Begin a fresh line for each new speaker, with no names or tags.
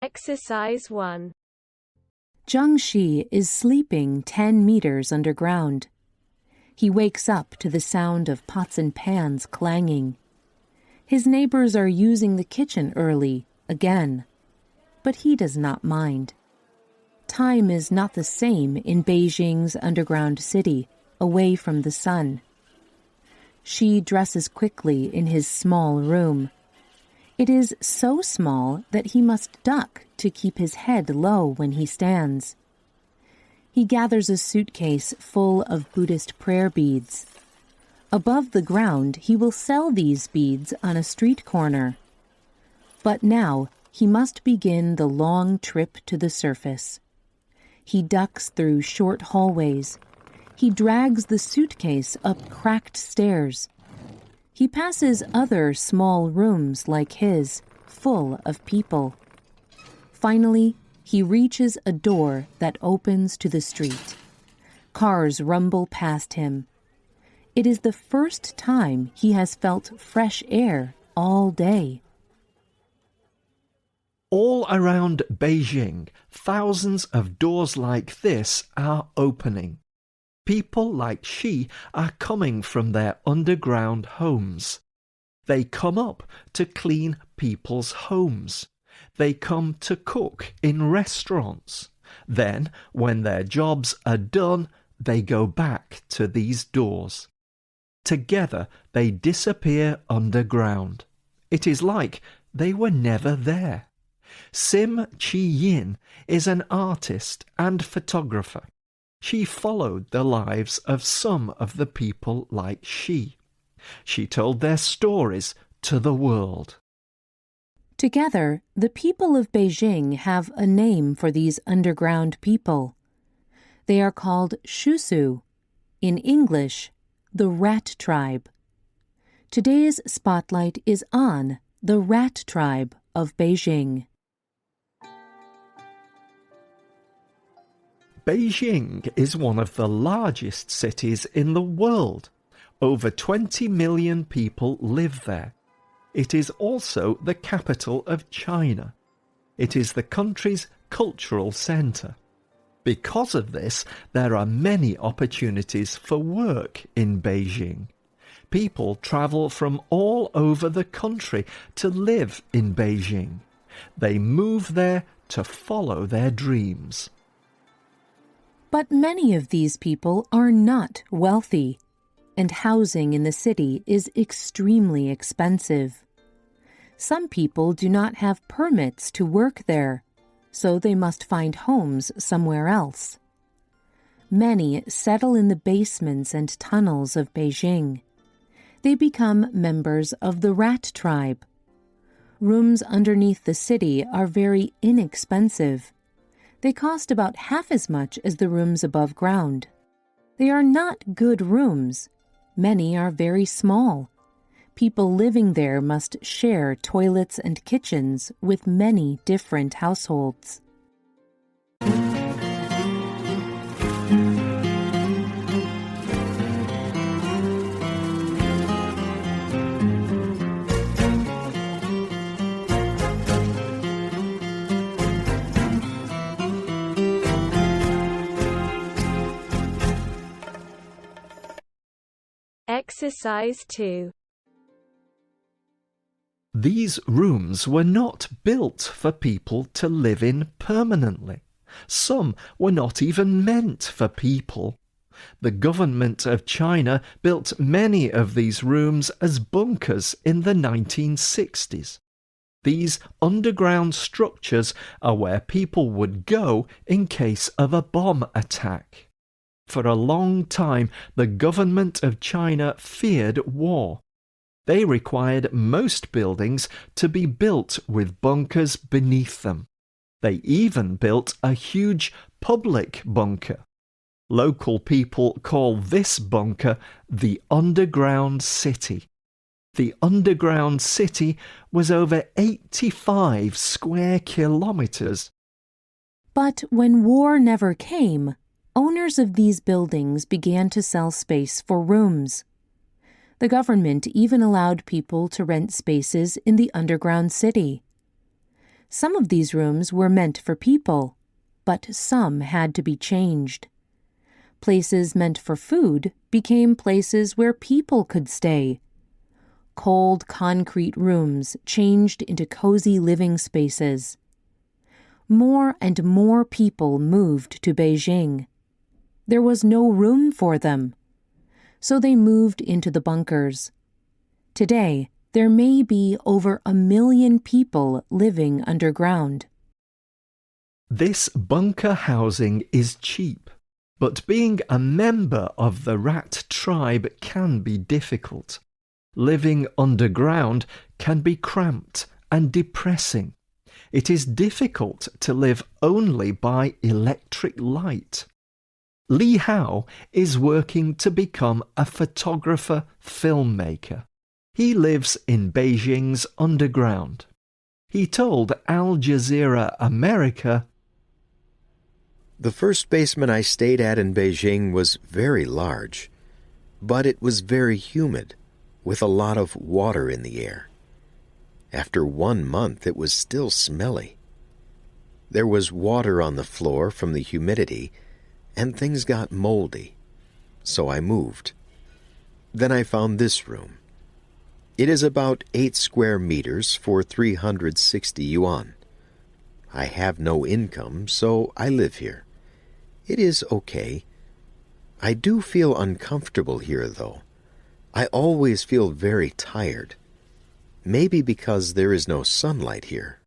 Exercise 1.
Zhang is sleeping 10 meters underground. He wakes up to the sound of pots and pans clanging. His neighbors are using the kitchen early, again. But he does not mind. Time is not the same in Beijing's underground city, away from the sun. She dresses quickly in his small room. It is so small that he must duck to keep his head low when he stands. He gathers a suitcase full of Buddhist prayer beads. Above the ground, he will sell these beads on a street corner. But now, he must begin the long trip to the surface. He ducks through short hallways. He drags the suitcase up cracked stairs. He passes other small rooms like his, full of people. Finally, he reaches a door that opens to the street. Cars rumble past him. It is the first time he has felt fresh air all day.
All around Beijing, thousands of doors like this are opening. People like she are coming from their underground homes. They come up to clean people's homes. They come to cook in restaurants. Then, when their jobs are done, they go back to these doors. Together, they disappear underground. It is like they were never there. GIệnh is an artist and photographer. She followed the lives of some of the people like she. She told their stories to the world.
Together, the people of Beijing have a name for these underground people. They are called Shusu, in English, the Rat Tribe. Today's spotlight is on the Rat Tribe of Beijing.
Beijing is one of the largest cities in the world. Over 20 million people live there. It is also the capital of China. It is the country's cultural centre. Because of this, there are many opportunities for work in Beijing. People travel from all over the country to live in Beijing. They move there to follow their dreams.
But many of these people are not wealthy, and housing in the city is extremely expensive. Some people do not have permits to work there, so they must find homes somewhere else. Many settle in the basements and tunnels of Beijing. They become members of the Rat Tribe. Rooms underneath the city are very inexpensive. They cost about half as much as the rooms above ground. They are not good rooms. Many are very small. People living there must share toilets and kitchens with many different households.
Exercise 2.
These rooms were not built for people to live in permanently. Some were not even meant for people. The government of China built many of these rooms as bunkers in the 1960s. These underground structures are where people would go in case of a bomb attack. For a long time, the government of China feared war. They required most buildings to be built with bunkers beneath them. They even built a huge public bunker. Local people call this bunker the underground city. The underground city was over 85 square kilometers.
But when war never came, owners of these buildings began to sell space for rooms. The government even allowed people to rent spaces in the underground city. Some of these rooms were meant for people, but some had to be changed. Places meant for food became places where people could stay. Cold concrete rooms changed into cozy living spaces. More and more people moved to Beijing. There was no room for them, so they moved into the bunkers. Today, there may be over 1 million people living underground.
This bunker housing is cheap, but being a member of the rat tribe can be difficult. Living underground can be cramped and depressing. It is difficult to live only by electric light. Li Hao is working to become a photographer-filmmaker. He lives in Beijing's underground. He told Al Jazeera America,
"The first basement I stayed at in Beijing was very large, but it was very humid, with a lot of water in the air. After 1 month, it was still smelly. There was water on the floor from the humidity, and things got moldy, so I moved. Then I found this room. It is about 8 square meters for 360 yuan. I have no income, so I live here. It is okay. I do feel uncomfortable here, though. I always feel very tired. Maybe because there is no sunlight here."